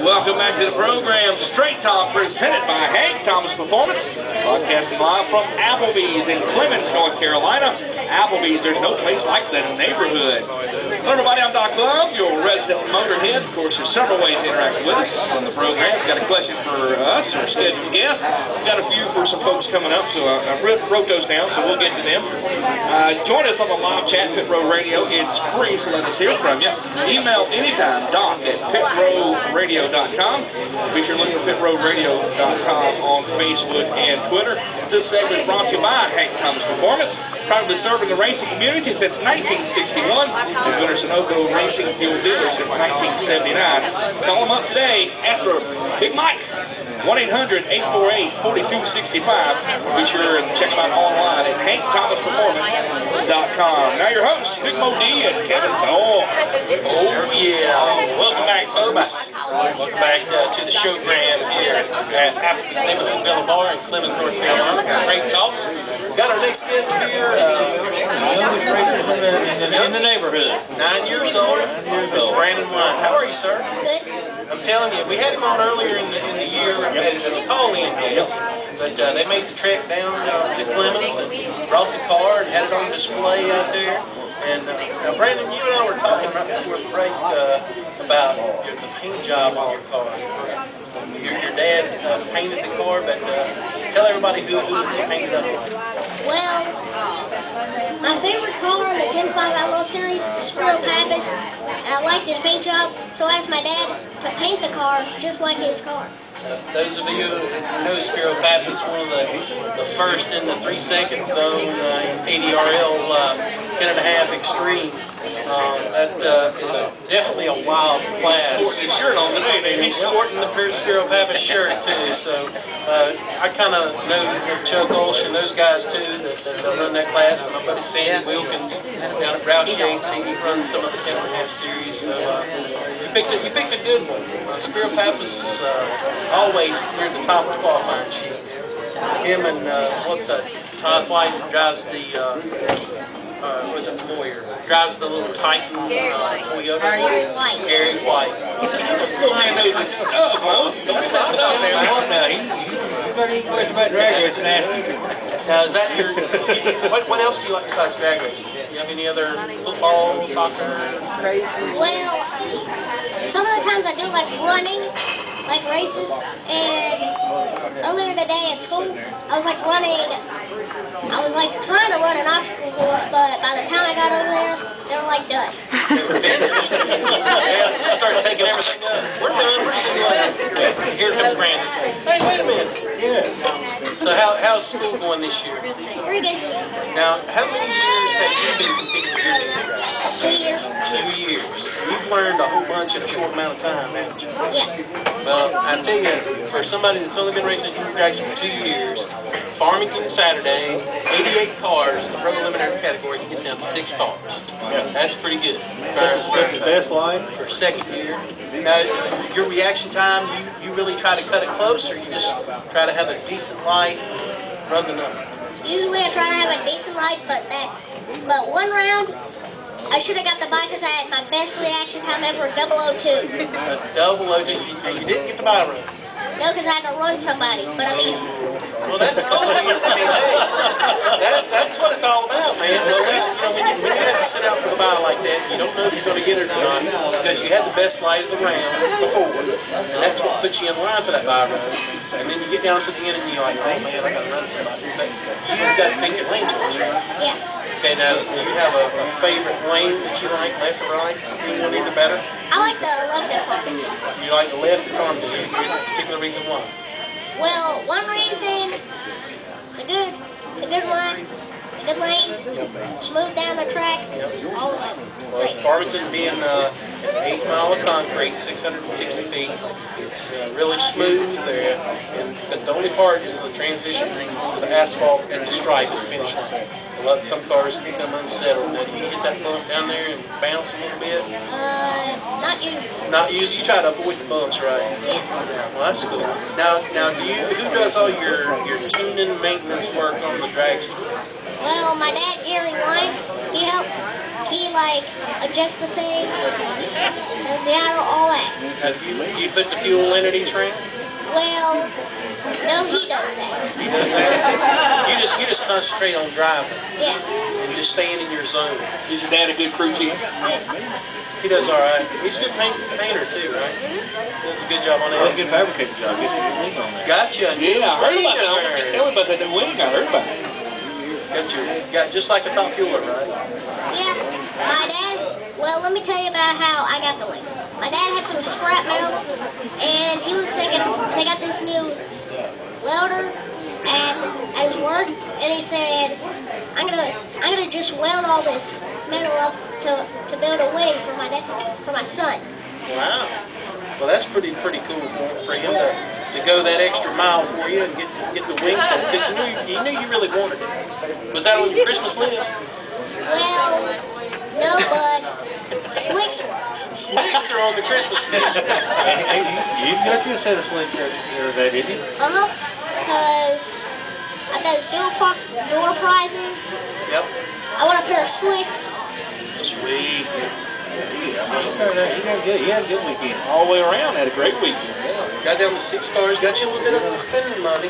Welcome back to the program, Straight Talk, presented by Hank Thomas Performance. Broadcasting live from Applebee's in Clemens, North Carolina. Applebee's, there's no place like that neighborhood. Hello everybody, I'm Doc Love, your resident motorhead. Of course, there's several ways to interact with us on the program. We've got a question for us or a scheduled guest. We've got a few for some folks coming up, so I wrote those down, so we'll get to them. Join us on the live chat, Pit Road Radio. It's free, so let us hear from you. Email anytime, doc@pitroadradio.com. Be sure to look for pitroadradio.com on Facebook and Twitter. This segment is brought to you by Hank Thomas Performance, proudly serving the racing community since 1961. Has been a Sunoco Racing Fuel dealer since 1979. Call them up today. Ask for Big Mike. 1-800-848-4265. Be sure and check them out online at hankthomasperformance.com. Now your hosts, Big Mo D and Kevin Thorne. Oh yeah, welcome back folks. Welcome back to the showgram here at Applebee's Neighborhood Villa Bar in Clemens, North Carolina. Straight Talk. Got our next guest here. Youngest racers in the neighborhood. 9 years old, Mr. Brandon Wine. How are you, sir? Good. I'm telling you, we had him on earlier in the year as a call-in guest, but they made the trek down to Clemens and brought the car and had it on display out there. And now, Brandon, you and I were talking right before the break about the paint job on your car. Your dad painted the car, but tell everybody who it's painted up with. Well, my favorite car in the 105 Outlaw Series is Spiro Pappas, and I like this paint job, so I asked my dad to paint the car just like his car. Those of you who know Spiro Pappas, one of the first in the 3 second zone ADRL 10.5 Extreme. That is definitely a wild class. He's sporting his shirt on today, baby. He's sporting the Spiro Pappas shirt too. So I kind of know Chuck Olson, those guys too that run that class, and my buddy Sandy Wilkins down at Roush Yates. He runs some of the 10.5 series. So you picked a good one. Spiro Pappas is always near the top of the qualifying sheet. Him and what's that? Todd White drives the was it Lawyer? Drives the little Titan Toyota. Gary White. Gary White. Little man knows his stuff, Mo. Don't mess it up, man. He better even question about drag racing and ask you. Now, is that your... what else do you like besides drag racing? Do you have any other football, soccer? Well, some of the times I do like running, like races, and earlier today at school, I was like trying to run an obstacle course, but by the time I got over there, they were like done. Yeah, just start taking everything up. We're done. We're sitting like... Here comes Brandon. Hey, wait a minute. Yeah. So how's school going this year? Pretty good. Now, how many years have you been competing for your team? 2 years. 2 years. You've learned a whole bunch in a short amount of time, haven't you? Yeah. Well, I tell you, for somebody that's only been racing junior dragster for 2 years, Farmington Saturday, 88 cars in the pro preliminary category, he gets down to 6 cars. Yeah. That's pretty good. That's the best line. For second year. Now, your reaction time, you really try to cut it close, or you just try to have a decent light, run the number? Usually I try to have a decent light, but one round, I should have got the bike because I had my best reaction time ever, 002. A 002, and you didn't get the bye run. No, because I had to run somebody, but I beat him. Well, that's cool. I mean, hey, that's what it's all about, man. Well, at least, when you have to sit out for the bye like that, you don't know if you're going to get it or not because you had the best light of the round before, and that's what puts you in line for that bye run. And then you get down to the end and you're like, oh man, I got to run somebody. But you've got to pick your lane choice, right? Yeah. Okay, now, do you have a favorite lane that you like, left or right? Anyone either better? I like the left at Farmington. You like the left or Farmington? Any particular reason why? Well, one reason, it's a good run, it's a good lane, smooth down the track, all the way. Well, Farmington being an 8 mile of concrete, 660 feet, it's really smooth there, but the only part is the transition to the asphalt at the stripe at the finish line. Some cars can become unsettled. Now, do you hit that bump down there and bounce a little bit? Not usually. Not usually. You try to avoid the bumps, right? Yeah. Well, that's cool. Now, who does all your tuning maintenance work on the dragster? Well, my dad, Gary White, he adjusts the thing, does the idle, all that. You put the fuel in at each round? Well, no, he does that. He does that? You just concentrate on driving Yeah. and just staying in your zone. Is your dad a good crew chief? Yeah. He does all right. He's a good painter too, right? Does a good job on That was a that. good fabricating job. Get your wing on there. Gotcha. Yeah, I heard about that. Wing Tell me about that new wing. I heard about it. Got just like a top fueler, right? Yeah. My dad, well, let me tell you about how I got the wing. My dad had some scrap metal, and he was thinking, and they got this new welder at his work, and he said, I'm gonna just weld all this metal up to build a wing for my dad, for my son. Wow. Well, that's pretty cool for him to go that extra mile for you and get the wings on because he knew you really wanted it. Was that on your Christmas list? Well, no, but slicks were. Slicks are on the Christmas list. Hey, you got you a set of slicks the other day, didn't you? Because at those door prizes, Yep. I want a pair of slicks. Sweet. You had a good weekend. All the way around, had a great weekend. Got down to 6 cars. Got you a little bit of spending money.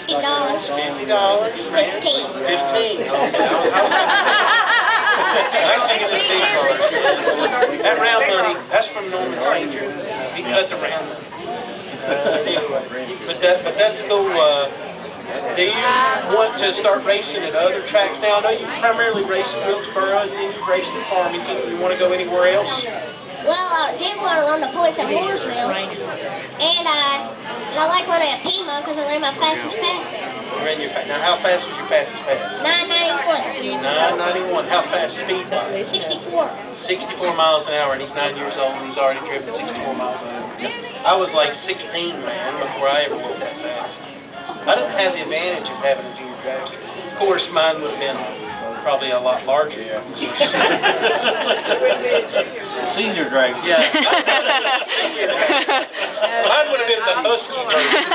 $50. $50. 15. 15. Okay. I was thinking 15 cars. That round money, that's from Norman St. Drew. He cut the round money. Anyway, but that's cool. Do you want to start racing at other tracks now? I know you primarily race at Wilkesboro and then you raced at Farmington. You want to go anywhere else? Well, I did want to run the points at Mooresville, and I like running at Piedmont because I ran my fastest pass there. Now, how fast was your fastest pass? 991. 991. How fast speed-wise? 64. 64 miles an hour, and he's 9 years old, and he's already driven 64 miles an hour. I was like 16, man, before I ever went that fast. I didn't have the advantage of having a junior dragster. Of course, mine would have been probably a lot larger. Senior dragster. Yeah. Senior dragster. Mine would have been the husky version.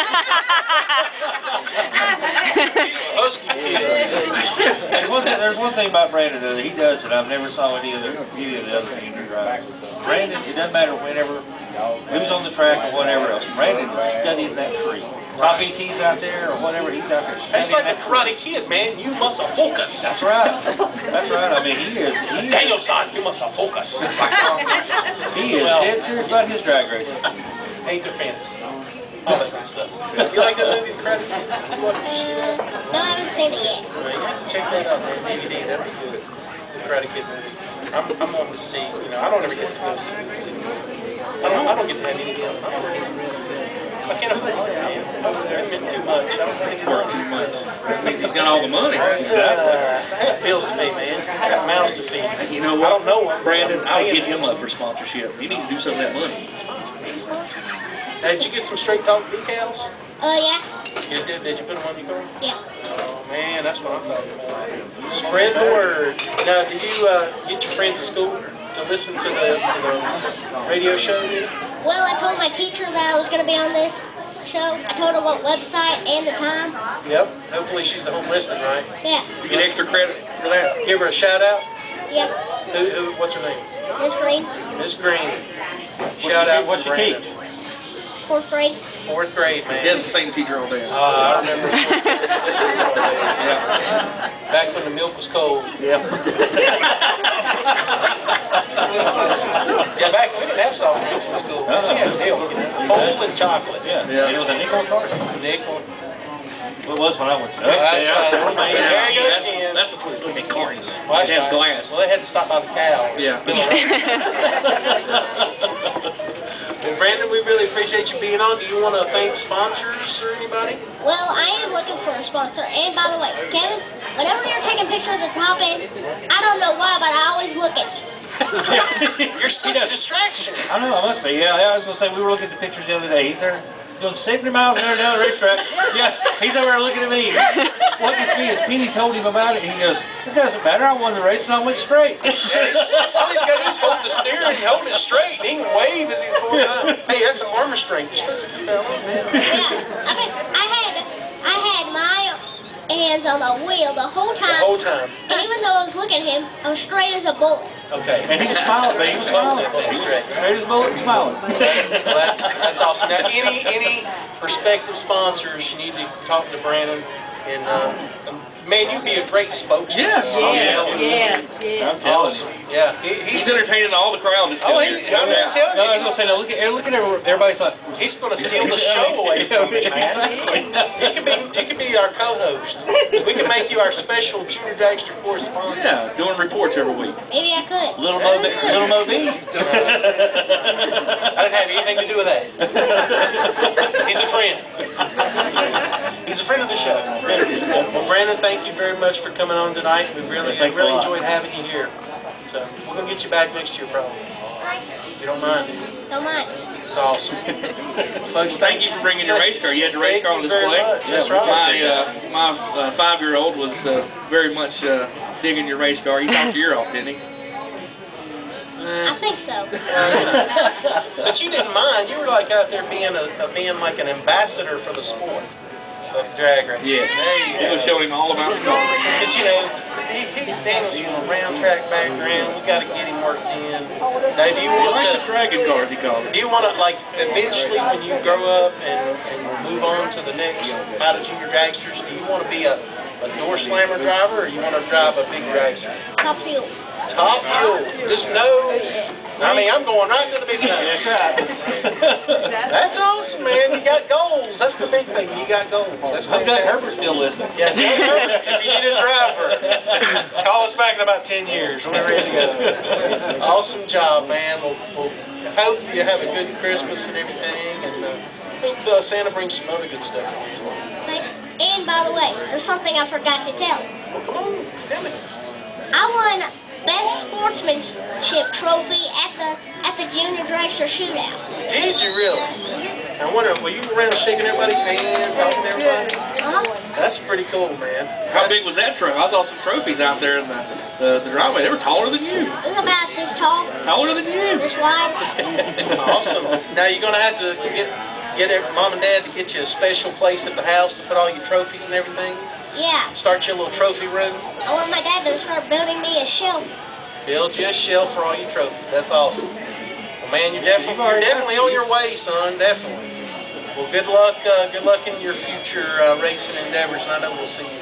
He's a husky kid. There's one thing about Brandon that he does that I've never saw any of the other senior drivers. Brandon, it doesn't matter whenever, who's on the track or whatever else, Brandon is studying that tree. Top ET's out there or whatever, he's out there studying It's like that a Karate Kid, man. You must focus. That's right. That's right. I mean, he is Daniel-san, you must focus. he is dead serious about his drag racing. Paint the fence. All that good stuff. You like that movie, The Karate Kid? You want to see that? No, I haven't seen it yet. Well, you have to check that out, man. DVD, that'd be good. The Karate Kid movie. I'm wanting to see, I don't ever get to go see movies anymore. I don't get to have any of them. I can't afford it, man. They're too much. I don't think it's worth too much. He's got all the money. I got bills to pay, man. I got mouths to feed. You know what? I don't know him. Brandon, I'll hit him up for sponsorship. He needs to do some of that money. Did you get some straight talk decals? Yeah. Did you put them on your car? Yeah. Oh man, that's what I'm talking about. Spread the word. Now, did you get your friends at school to listen to the radio show? Well, I told my teacher that I was going to be on this show. I told her what website and the time. Yep. Hopefully she's the home listening, right? Yeah. You get extra credit for that? Give her a shout out. Yep. What's her name? Miss Green. Miss Green. Shout out. What's to your Brandon. teach? 4th grade. 4th grade, man. He has the same teacher all day. I remember. Back when the milk was cold. Yeah. Yeah, back we didn't have soft drinks in school. We had milk, cold and chocolate. Yeah. It was a nickel carton. Nickel. It was when I went to That's right. There he goes again. That's before they put in cartons. Well, They have glass. Well, they had to stop by the cow. Yeah. And Brandon, we really appreciate you being on. Do you want to thank sponsors or anybody? Well, I am looking for a sponsor. And by the way, Kevin, whenever you're taking pictures of the top end, I don't know why, but I always look at you. You're such a distraction. I know, I must be. Yeah, I was going to say, we were looking at the pictures the other day. He's there doing 70 miles an hour down the racetrack. Yeah, he's over there looking at me. What gets me is Penny told him about it. He goes, it doesn't matter. I won the race and I went straight. All he's got to do is hold the steering and hold it straight. He can wave as he's going by. Hey, that's an arm restraint. You're supposed to keep that on, man. Yeah. I had my hands on the wheel the whole The time. whole time. And even though I was looking at him, I was straight as a bullet. Okay. And he was smiling, but he was smiling. Straight. Straight as a bullet and smiling. Well, that's awesome. Now, any prospective sponsors, you need to talk to Brandon. And man, you'd be a great spokesman. Yes. I'm telling Awesome. Yeah. He's entertaining all the crowd that's Oh, still here. I'm you. telling No, I was you, gonna say, no, look at everybody's like, he's going to steal the show away from me, man. Exactly. You could be our co-host. We can make you our special Junior Dragster correspondent. Yeah, doing reports every week. Maybe I could. Little Mo B. I didn't have anything to do with that. He's a friend. He's a friend of the show. Well, Brandon, thank you very much for coming on tonight. We really Thanks a lot. enjoyed having you here. So we're going to get you back next year, probably. Right. You don't mind? Don't mind. It's awesome. Well, folks, Thank you for bringing your race car. You had the race car on Thank you very display. much. That's right. My 5-year-old was very much digging your race car. He talked your ear off, didn't he? I think so. But you didn't mind. You were like out there being like an ambassador for the sport of drag racing. Yes. There He you was go. showing him all about the car. Because, you know, Daniel's from a round track background. We got to get him worked in. Now, do you He want likes the to, dragon cars, he calls do it. you want to, like, eventually when you grow up and move on to the next out of junior dragsters, do you want to be a door slammer driver or you want to drive a big dragster? Top fuel. Top fuel. Just no. I mean, I'm going right to the big time. That's right. That's awesome, man. You got goals. That's the big thing. You got goals. That's Hope Doug fantastic. Herbert's still listening. Yeah, Doug Herbert, if you need a driver, call us back in about 10 years. We're ready to go. Awesome job, man. We'll hope you have a good Christmas and everything, and hope Santa brings some other good stuff for you as well. Thanks. And by the way, there's something I forgot to tell. Well, come on, tell me. I won Best Sportsmanship Trophy at the Junior Dragster Shootout. Did you really? I wonder, were you around shaking everybody's hand, talking to everybody? That's pretty cool, man. How big was that trophy? I saw some trophies out there in the driveway. They were taller than you. It was about this tall, Taller than you. this wide. Awesome. Now you're gonna have to get mom and dad to get you a special place at the house to put all your trophies and everything. Yeah. Start your little trophy room. I want my dad to start building me a shelf. Build you a shelf for all your trophies. That's awesome. Well, man, you're definitely on your way, son. Definitely. Well, good luck. Good luck in your future racing endeavors, and I know we'll see you.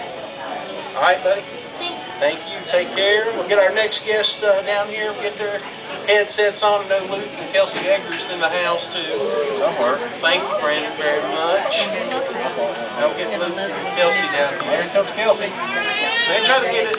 All right, buddy. See? Thank you. Take care. We'll get our next guest down here. We'll get their headsets on. I know Luke and Kelsey Eggers in the house too. Somewhere. Thank you, Brandon, very much. Now we'll get Luke and Kelsey down Here here. comes Kelsey. Man, try to get it